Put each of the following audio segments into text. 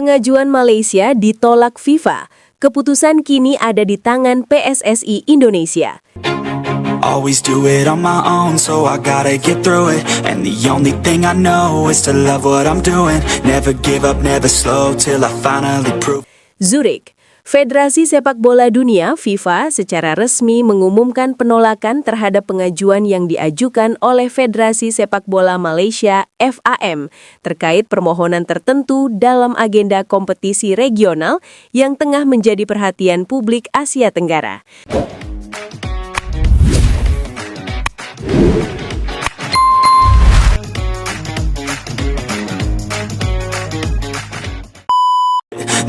Pengajuan Malaysia ditolak FIFA. Keputusan kini ada di tangan PSSI Indonesia. Always do it on my own, so I gotta get through it. And the only thing I know is to love what I'm doing. Never give up, never slow, till I finally prove. Zurich. Federasi Sepak Bola Dunia FIFA secara resmi mengumumkan penolakan terhadap pengajuan yang diajukan oleh Federasi Sepak Bola Malaysia (FAM) terkait permohonan tertentu dalam agenda kompetisi regional yang tengah menjadi perhatian publik Asia Tenggara.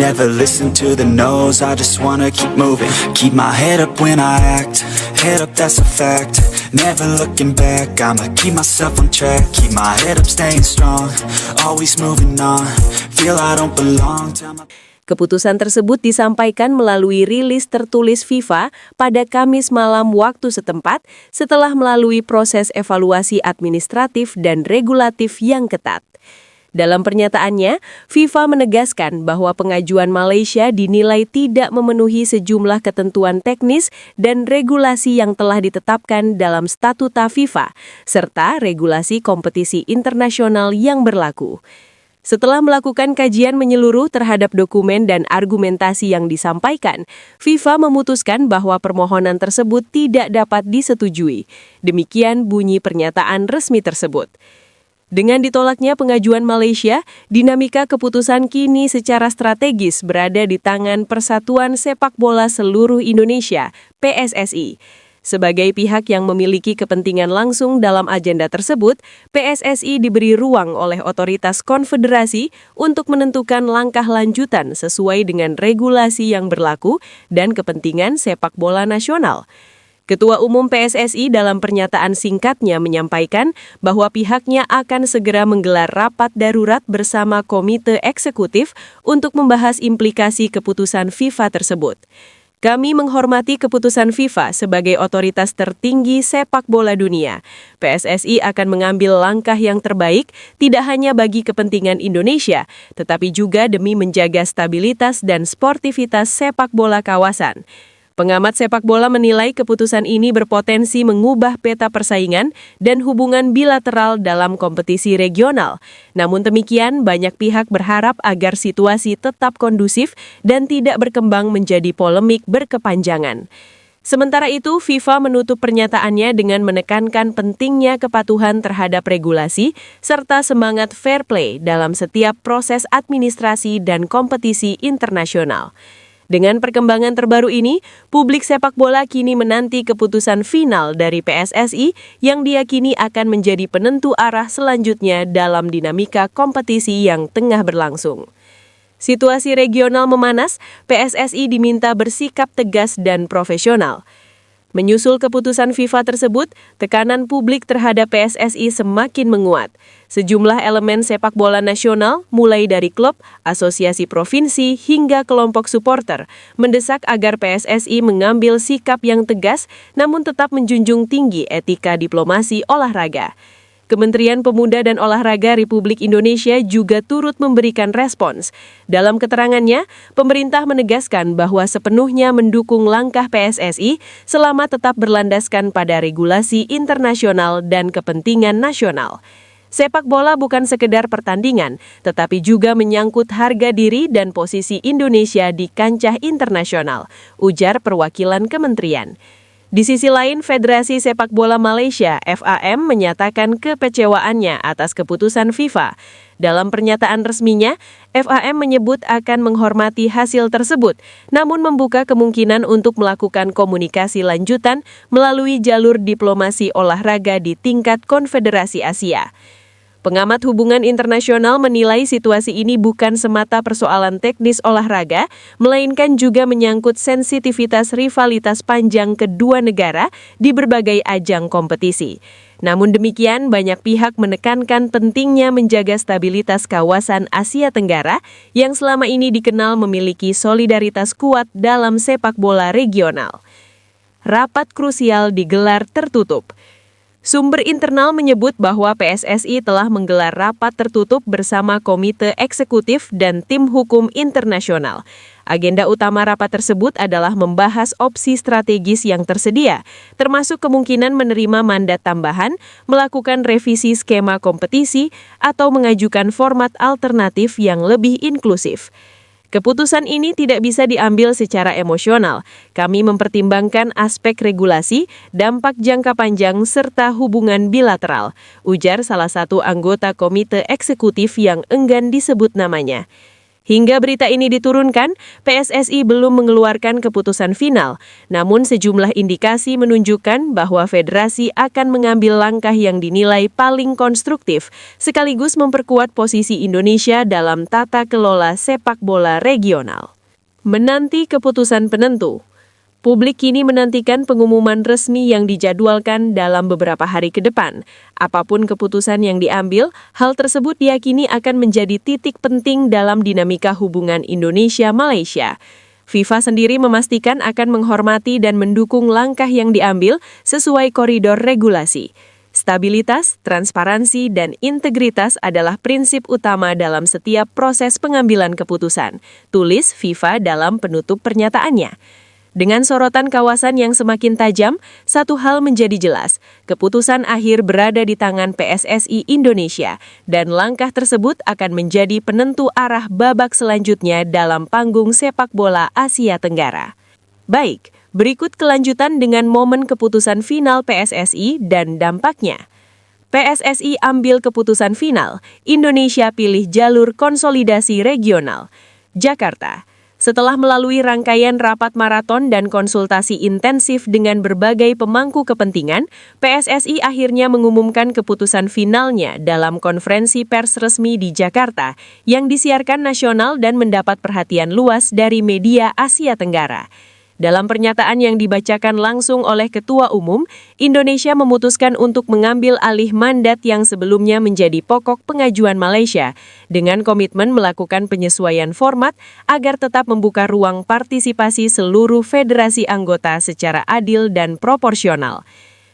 Never listen to the no's, I just wanna keep moving. Keep my head up when I act, head up that's a fact. Never looking back, I'ma keep myself on track. Keep my head up staying strong, always moving on. Feel I don't belong. Keputusan tersebut disampaikan melalui rilis tertulis FIFA pada Kamis malam waktu setempat setelah melalui proses evaluasi administratif dan regulatif yang ketat. Dalam pernyataannya, FIFA menegaskan bahwa pengajuan Malaysia dinilai tidak memenuhi sejumlah ketentuan teknis dan regulasi yang telah ditetapkan dalam statuta FIFA, serta regulasi kompetisi internasional yang berlaku. Setelah melakukan kajian menyeluruh terhadap dokumen dan argumentasi yang disampaikan, FIFA memutuskan bahwa permohonan tersebut tidak dapat disetujui. Demikian bunyi pernyataan resmi tersebut. Dengan ditolaknya pengajuan Malaysia, dinamika keputusan kini secara strategis berada di tangan Persatuan Sepak Bola Seluruh Indonesia, PSSI. Sebagai pihak yang memiliki kepentingan langsung dalam agenda tersebut, PSSI diberi ruang oleh otoritas konfederasi untuk menentukan langkah lanjutan sesuai dengan regulasi yang berlaku dan kepentingan sepak bola nasional. Ketua Umum PSSI dalam pernyataan singkatnya menyampaikan bahwa pihaknya akan segera menggelar rapat darurat bersama Komite Eksekutif untuk membahas implikasi keputusan FIFA tersebut. Kami menghormati keputusan FIFA sebagai otoritas tertinggi sepak bola dunia. PSSI akan mengambil langkah yang terbaik tidak hanya bagi kepentingan Indonesia, tetapi juga demi menjaga stabilitas dan sportivitas sepak bola kawasan. Pengamat sepak bola menilai keputusan ini berpotensi mengubah peta persaingan dan hubungan bilateral dalam kompetisi regional. Namun demikian, banyak pihak berharap agar situasi tetap kondusif dan tidak berkembang menjadi polemik berkepanjangan. Sementara itu, FIFA menutup pernyataannya dengan menekankan pentingnya kepatuhan terhadap regulasi serta semangat fair play dalam setiap proses administrasi dan kompetisi internasional. Dengan perkembangan terbaru ini, publik sepak bola kini menanti keputusan final dari PSSI yang diyakini akan menjadi penentu arah selanjutnya dalam dinamika kompetisi yang tengah berlangsung. Situasi regional memanas, PSSI diminta bersikap tegas dan profesional. Menyusul keputusan FIFA tersebut, tekanan publik terhadap PSSI semakin menguat. Sejumlah elemen sepak bola nasional, mulai dari klub, asosiasi provinsi, hingga kelompok supporter, mendesak agar PSSI mengambil sikap yang tegas namun tetap menjunjung tinggi etika diplomasi olahraga. Kementerian Pemuda dan Olahraga Republik Indonesia juga turut memberikan respons. Dalam keterangannya, pemerintah menegaskan bahwa sepenuhnya mendukung langkah PSSI selama tetap berlandaskan pada regulasi internasional dan kepentingan nasional. Sepak bola bukan sekedar pertandingan, tetapi juga menyangkut harga diri dan posisi Indonesia di kancah internasional, ujar perwakilan kementerian. Di sisi lain, Federasi Sepak Bola Malaysia (FAM) menyatakan kekecewaannya atas keputusan FIFA. Dalam pernyataan resminya, FAM menyebut akan menghormati hasil tersebut, namun membuka kemungkinan untuk melakukan komunikasi lanjutan melalui jalur diplomasi olahraga di tingkat Konfederasi Asia. Pengamat hubungan internasional menilai situasi ini bukan semata persoalan teknis olahraga, melainkan juga menyangkut sensitivitas rivalitas panjang kedua negara di berbagai ajang kompetisi. Namun demikian, banyak pihak menekankan pentingnya menjaga stabilitas kawasan Asia Tenggara yang selama ini dikenal memiliki solidaritas kuat dalam sepak bola regional. Rapat krusial digelar tertutup. Sumber internal menyebut bahwa PSSI telah menggelar rapat tertutup bersama Komite Eksekutif dan Tim Hukum Internasional. Agenda utama rapat tersebut adalah membahas opsi strategis yang tersedia, termasuk kemungkinan menerima mandat tambahan, melakukan revisi skema kompetisi, atau mengajukan format alternatif yang lebih inklusif. Keputusan ini tidak bisa diambil secara emosional. Kami mempertimbangkan aspek regulasi, dampak jangka panjang, serta hubungan bilateral, ujar salah satu anggota Komite Eksekutif yang enggan disebut namanya. Hingga berita ini diturunkan, PSSI belum mengeluarkan keputusan final, namun sejumlah indikasi menunjukkan bahwa federasi akan mengambil langkah yang dinilai paling konstruktif, sekaligus memperkuat posisi Indonesia dalam tata kelola sepak bola regional. Menanti keputusan penentu. Publik kini menantikan pengumuman resmi yang dijadwalkan dalam beberapa hari ke depan. Apapun keputusan yang diambil, hal tersebut diyakini akan menjadi titik penting dalam dinamika hubungan Indonesia-Malaysia. FIFA sendiri memastikan akan menghormati dan mendukung langkah yang diambil sesuai koridor regulasi. Stabilitas, transparansi, dan integritas adalah prinsip utama dalam setiap proses pengambilan keputusan, tulis FIFA dalam penutup pernyataannya. Dengan sorotan kawasan yang semakin tajam, satu hal menjadi jelas, keputusan akhir berada di tangan PSSI Indonesia, dan langkah tersebut akan menjadi penentu arah babak selanjutnya dalam panggung sepak bola Asia Tenggara. Baik, berikut kelanjutan dengan momen keputusan final PSSI dan dampaknya. PSSI ambil keputusan final, Indonesia pilih jalur konsolidasi regional. Jakarta. Setelah melalui rangkaian rapat maraton dan konsultasi intensif dengan berbagai pemangku kepentingan, PSSI akhirnya mengumumkan keputusan finalnya dalam konferensi pers resmi di Jakarta yang disiarkan nasional dan mendapat perhatian luas dari media Asia Tenggara. Dalam pernyataan yang dibacakan langsung oleh Ketua Umum, Indonesia memutuskan untuk mengambil alih mandat yang sebelumnya menjadi pokok pengajuan Malaysia, dengan komitmen melakukan penyesuaian format agar tetap membuka ruang partisipasi seluruh federasi anggota secara adil dan proporsional.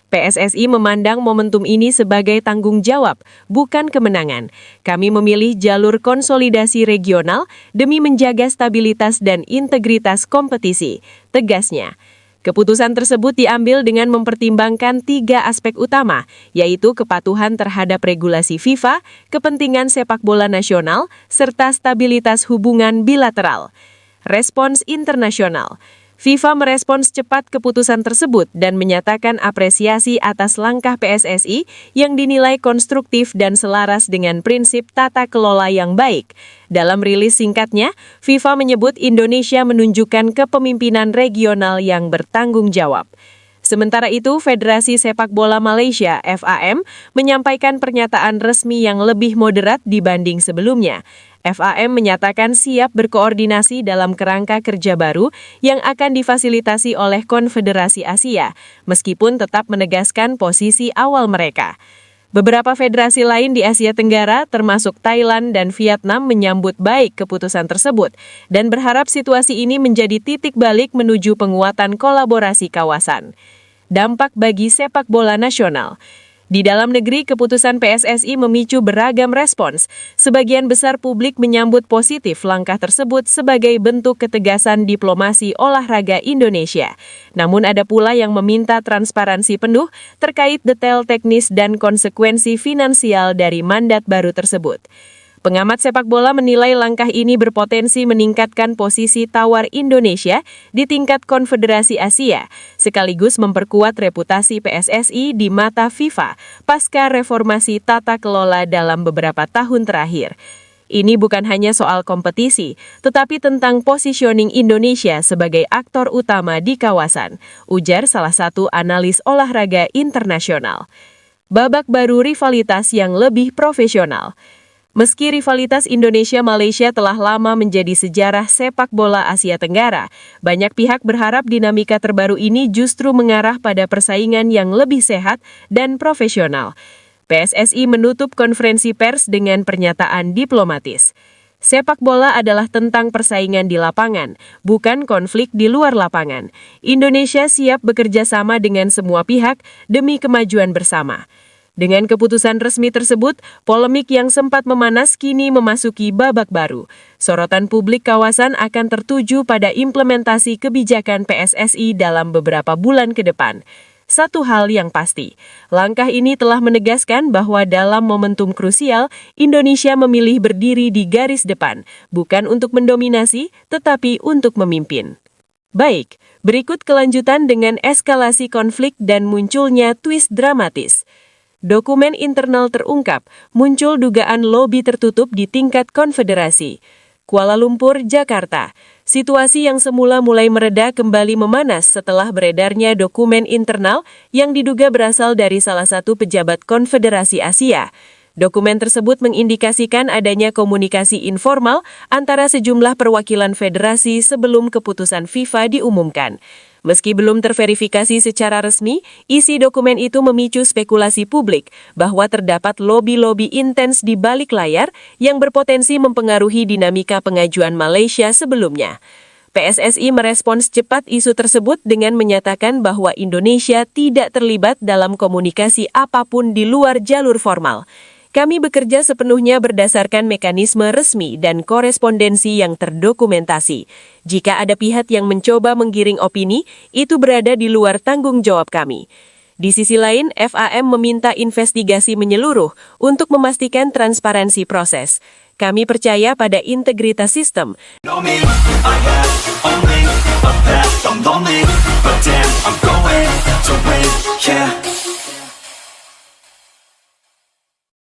PSSI memandang momentum ini sebagai tanggung jawab, bukan kemenangan. Kami memilih jalur konsolidasi regional demi menjaga stabilitas dan integritas kompetisi, tegasnya. Keputusan tersebut diambil dengan mempertimbangkan 3 aspek utama, yaitu kepatuhan terhadap regulasi FIFA, kepentingan sepak bola nasional, serta stabilitas hubungan bilateral. Respons internasional. FIFA merespons cepat keputusan tersebut dan menyatakan apresiasi atas langkah PSSI yang dinilai konstruktif dan selaras dengan prinsip tata kelola yang baik. Dalam rilis singkatnya, FIFA menyebut Indonesia menunjukkan kepemimpinan regional yang bertanggung jawab. Sementara itu, Federasi Sepak Bola Malaysia (FAM) menyampaikan pernyataan resmi yang lebih moderat dibanding sebelumnya. FAM menyatakan siap berkoordinasi dalam kerangka kerja baru yang akan difasilitasi oleh Konfederasi Asia, meskipun tetap menegaskan posisi awal mereka. Beberapa federasi lain di Asia Tenggara, termasuk Thailand dan Vietnam, menyambut baik keputusan tersebut dan berharap situasi ini menjadi titik balik menuju penguatan kolaborasi kawasan. Dampak bagi sepak bola nasional. Di dalam negeri, keputusan PSSI memicu beragam respons. Sebagian besar publik menyambut positif langkah tersebut sebagai bentuk ketegasan diplomasi olahraga Indonesia. Namun ada pula yang meminta transparansi penuh terkait detail teknis dan konsekuensi finansial dari mandat baru tersebut. Pengamat sepak bola menilai langkah ini berpotensi meningkatkan posisi tawar Indonesia di tingkat Konfederasi Asia, sekaligus memperkuat reputasi PSSI di mata FIFA pasca reformasi tata kelola dalam beberapa tahun terakhir. Ini bukan hanya soal kompetisi, tetapi tentang positioning Indonesia sebagai aktor utama di kawasan, ujar salah satu analis olahraga internasional. Babak baru rivalitas yang lebih profesional. Meski rivalitas Indonesia-Malaysia telah lama menjadi sejarah sepak bola Asia Tenggara, banyak pihak berharap dinamika terbaru ini justru mengarah pada persaingan yang lebih sehat dan profesional. PSSI menutup konferensi pers dengan pernyataan diplomatis. Sepak bola adalah tentang persaingan di lapangan, bukan konflik di luar lapangan. Indonesia siap bekerja sama dengan semua pihak demi kemajuan bersama. Dengan keputusan resmi tersebut, polemik yang sempat memanas kini memasuki babak baru. Sorotan publik kawasan akan tertuju pada implementasi kebijakan PSSI dalam beberapa bulan ke depan. Satu hal yang pasti, langkah ini telah menegaskan bahwa dalam momentum krusial, Indonesia memilih berdiri di garis depan, bukan untuk mendominasi, tetapi untuk memimpin. Baik, berikut kelanjutan dengan eskalasi konflik dan munculnya twist dramatis. Dokumen internal terungkap, muncul dugaan lobi tertutup di tingkat konfederasi. Kuala Lumpur, Jakarta. Situasi yang semula mulai mereda kembali memanas setelah beredarnya dokumen internal yang diduga berasal dari salah satu pejabat Konfederasi Asia. Dokumen tersebut mengindikasikan adanya komunikasi informal antara sejumlah perwakilan federasi sebelum keputusan FIFA diumumkan. Meski belum terverifikasi secara resmi, isi dokumen itu memicu spekulasi publik bahwa terdapat lobi-lobi intens di balik layar yang berpotensi mempengaruhi dinamika pengajuan Malaysia sebelumnya. PSSI merespons cepat isu tersebut dengan menyatakan bahwa Indonesia tidak terlibat dalam komunikasi apapun di luar jalur formal. Kami bekerja sepenuhnya berdasarkan mekanisme resmi dan korespondensi yang terdokumentasi. Jika ada pihak yang mencoba menggiring opini, itu berada di luar tanggung jawab kami. Di sisi lain, FAM meminta investigasi menyeluruh untuk memastikan transparansi proses. Kami percaya pada integritas sistem. Know me, I have only a path. I'm lonely, but damn, I'm going to win, yeah.